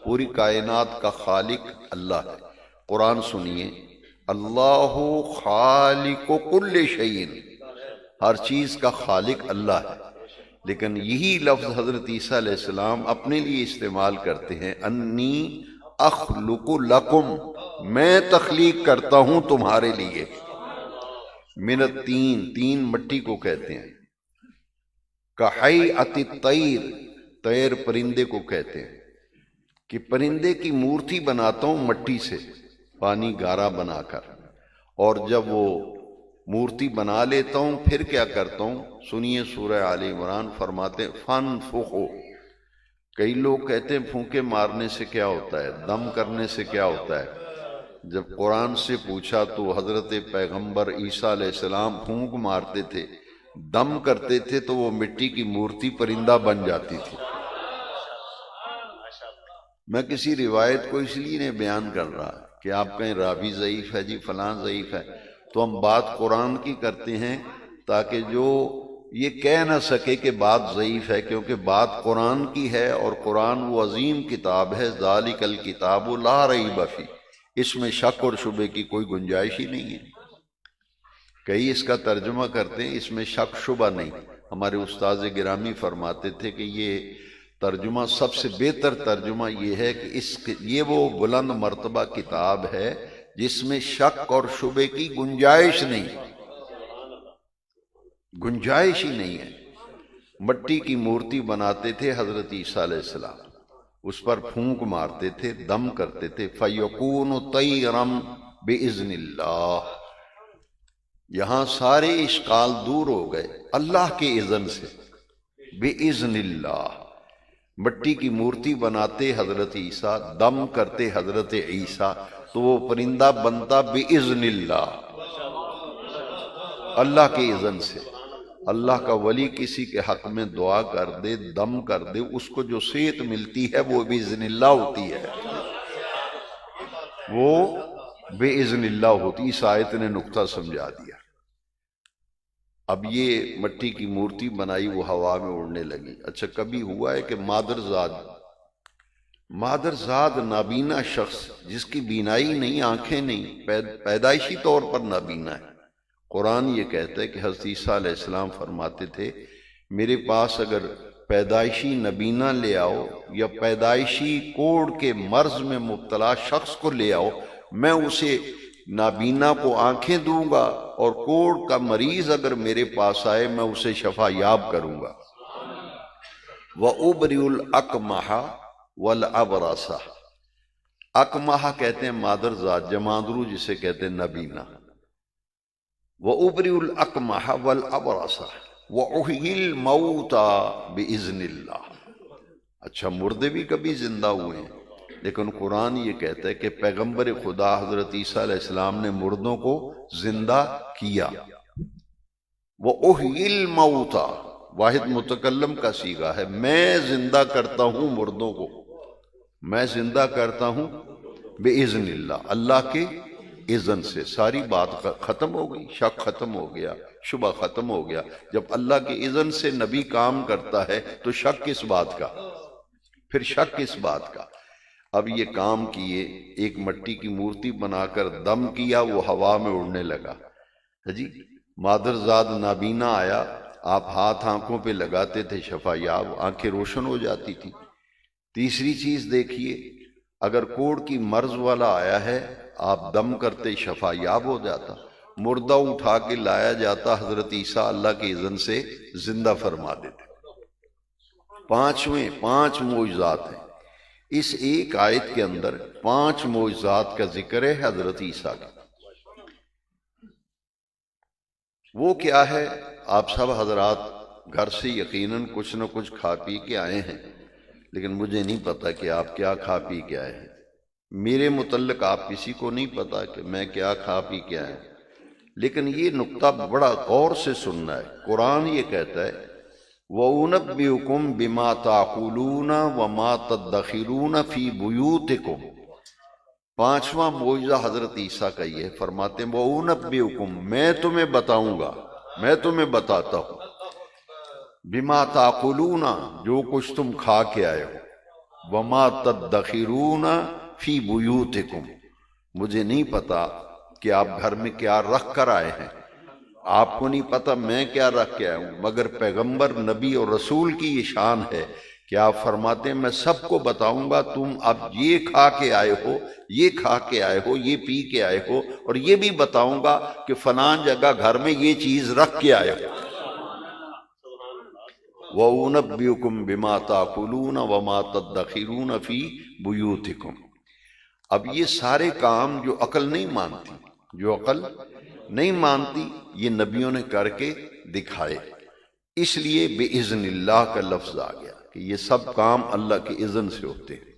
پوری کائنات کا خالق اللہ ہے۔ قرآن سنیے، اللہ خالق کل شیء، ہر چیز کا خالق اللہ ہے، لیکن یہی لفظ حضرت عیسیٰ علیہ السلام اپنے لیے استعمال کرتے ہیں، انی اخلق لکم، میں تخلیق کرتا ہوں تمہارے لیے، من الطین، تین مٹی کو کہتے ہیں، کہیئۃ الطیر، طیر پرندے کو کہتے ہیں، کہ پرندے کی مورتی بناتا ہوں مٹی سے، پانی گارا بنا کر، اور جب وہ مورتی بنا لیتا ہوں پھر کیا کرتا ہوں، سنیے سورہ آل عمران، فرماتے ہیں فانفخو۔ کئی لوگ کہتے ہیں پھونکے مارنے سے کیا ہوتا ہے، دم کرنے سے کیا ہوتا ہے۔ جب قرآن سے پوچھا تو حضرت پیغمبر عیسیٰ علیہ السلام پھونک مارتے تھے، دم کرتے تھے تو وہ مٹی کی مورتی پرندہ بن جاتی تھی۔ میں کسی روایت کو اس لیے نہیں بیان کر رہا کہ آپ کہیں راوی ضعیف ہے جی، فلاں ضعیف ہے، تو ہم بات قرآن کی کرتے ہیں تاکہ جو یہ کہہ نہ سکے کہ بات ضعیف ہے، کیونکہ بات قرآن کی ہے، اور قرآن وہ عظیم کتاب ہے، ذالک الکتاب لا ریب فیہ، اس میں شک اور شبے کی کوئی گنجائش ہی نہیں ہے۔ کئی اس کا ترجمہ کرتے ہیں اس میں شک شبہ نہیں۔ ہمارے استاذ گرامی فرماتے تھے کہ یہ ترجمہ سب سے بہتر ترجمہ یہ ہے کہ یہ وہ بلند مرتبہ کتاب ہے جس میں شک اور شبے کی گنجائش نہیں، گنجائش ہی نہیں ہے۔ مٹی کی مورتی بناتے تھے حضرت عیسیٰ علیہ السلام، اس پر پھونک مارتے تھے، دم کرتے تھے، فَيَكُونُ طَيْرًا بِإِذْنِ اللَّهِ۔ یہاں سارے اشکال دور ہو گئے، اللہ کے اذن سے، بِإِذْنِ اللَّهِ۔ مٹی کی مورتی بناتے حضرت عیسیٰ، دم کرتے حضرت عیسیٰ، تو وہ پرندہ بنتا بِإِذْنِ اللَّهِ، اللہ کے اذن سے۔ اللہ کا ولی کسی کے حق میں دعا کر دے، دم کر دے، اس کو جو صحت ملتی ہے وہ بِإِذْنِ اللہ ہوتی ہے، وہ بِإِذْنِ اللہ ہوتی۔ اس آیت نے نقطہ سمجھا دیا۔ اب یہ مٹی کی مورتی بنائی، وہ ہوا میں اڑنے لگی۔ اچھا کبھی ہوا ہے کہ مادرزاد نابینا شخص جس کی بینائی نہیں، آنکھیں نہیں، پیدائشی طور پر نابینا ہے، قرآن یہ کہتا ہے کہ حضرت عیسیٰ علیہ السلام فرماتے تھے میرے پاس اگر پیدائشی نبینا لے آؤ یا پیدائشی کوڑ کے مرض میں مبتلا شخص کو لے آؤ، میں اسے نابینا کو آنکھیں دوں گا، اور کوڑ کا مریض اگر میرے پاس آئے میں اسے شفا یاب کروں گا۔ وَأُبْرِئُ الْأَكْمَحَ وَالْأَبْرَصَ، اکمہ کہتے ہیں مادرزاد، جماندرو جسے کہتے ہیں نبینا۔ وَأُبْرِئُ الْأَكْمَحَ وَالْأَبْرَصَ وَأُحْيِي الْمَوْتَى بِإِذْنِ اللَّهِ۔ اچھا مردے بھی کبھی زندہ ہوئے ہیں، لیکن قرآن یہ کہتا ہے کہ پیغمبر خدا حضرت عیسیٰ علیہ السلام نے مردوں کو زندہ کیا۔ وَأُحْيِي الْمَوْتَى، واحد متکلم کا صیغہ ہے، میں زندہ کرتا ہوں مردوں کو، میں زندہ کرتا ہوں بِإِذْنِ اللَّهِ، اللہ کے اذن سے۔ ساری بات ختم ہو گئی، شک ختم ہو گیا، شبہ ختم ہو گیا۔ جب اللہ کے اذن سے نبی کام کرتا ہے تو شک کس بات کا، پھر شک کس بات کا۔ اب یہ کام کیے، ایک مٹی کی مورتی بنا کر دم کیا، وہ ہوا میں اڑنے لگا۔ جی مادرزاد نابینا آیا، آپ ہاتھ آنکھوں پہ لگاتے تھے، شفا یاب، آنکھیں روشن ہو جاتی تھی۔ تیسری چیز دیکھیے، اگر کوڑ کی مرض والا آیا ہے، آپ دم کرتے شفا یاب ہو جاتا، مردہ اٹھا کے لایا جاتا، حضرت عیسیٰ اللہ کے اذن سے زندہ فرما دیتے۔ پانچ معجزات ہیں اس ایک آیت کے اندر، 5 معجزات کا ذکر ہے حضرت عیسیٰ کا۔ وہ کیا ہے؟ آپ سب حضرات گھر سے یقیناً کچھ نہ کچھ کھا پی کے آئے ہیں، لیکن مجھے نہیں پتا کہ آپ کیا کھا پی کے آئے ہیں۔ میرے متعلق آپ کسی کو نہیں پتا کہ میں کیا کھا پی کے آیا ہوں، لیکن یہ نقطہ بڑا غور سے سننا ہے۔ قرآن یہ کہتا ہے وَأُنَبِّئُكُم بِمَا تَأْكُلُونَ وَمَا تَدَّخِرُونَ فِي بُيُوتِكُم۔ 5واں معجزہ حضرت عیسیٰ کا یہ ہے، فرماتے ہیں وَأُنَبِّئُكُم، میں تمہیں بتاؤں گا، میں تمہیں بتاتا ہوں، بِمَا تَأْكُلُونَ، جو کچھ تم کھا کے آئے ہو، وما تدخرون فی بیوتکم، مجھے نہیں پتا کہ آپ گھر میں کیا رکھ کر آئے ہیں، آپ کو نہیں پتا میں کیا رکھ کے آیا ہوں، مگر پیغمبر نبی اور رسول کی یہ شان ہے کہ آپ فرماتے ہیں میں سب کو بتاؤں گا، تم اب یہ کھا کے آئے ہو، یہ کھا کے آئے ہو، یہ پی کے آئے ہو، اور یہ بھی بتاؤں گا کہ فلان جگہ گھر میں یہ چیز رکھ کے آئے ہو۔ وَأُنَبِّئُكُم بِمَا تَأْكُلُونَ وَمَا تَدَّخِرُونَ فِي بُيُوتِكُم۔ اب یہ سارے کام جو عقل نہیں مانتی، جو عقل نہیں مانتی، یہ نبیوں نے کر کے دکھائے، اس لیے بِإِذْنِ اللہ کا لفظ آ گیا کہ یہ سب کام اللہ کے اذن سے ہوتے ہیں۔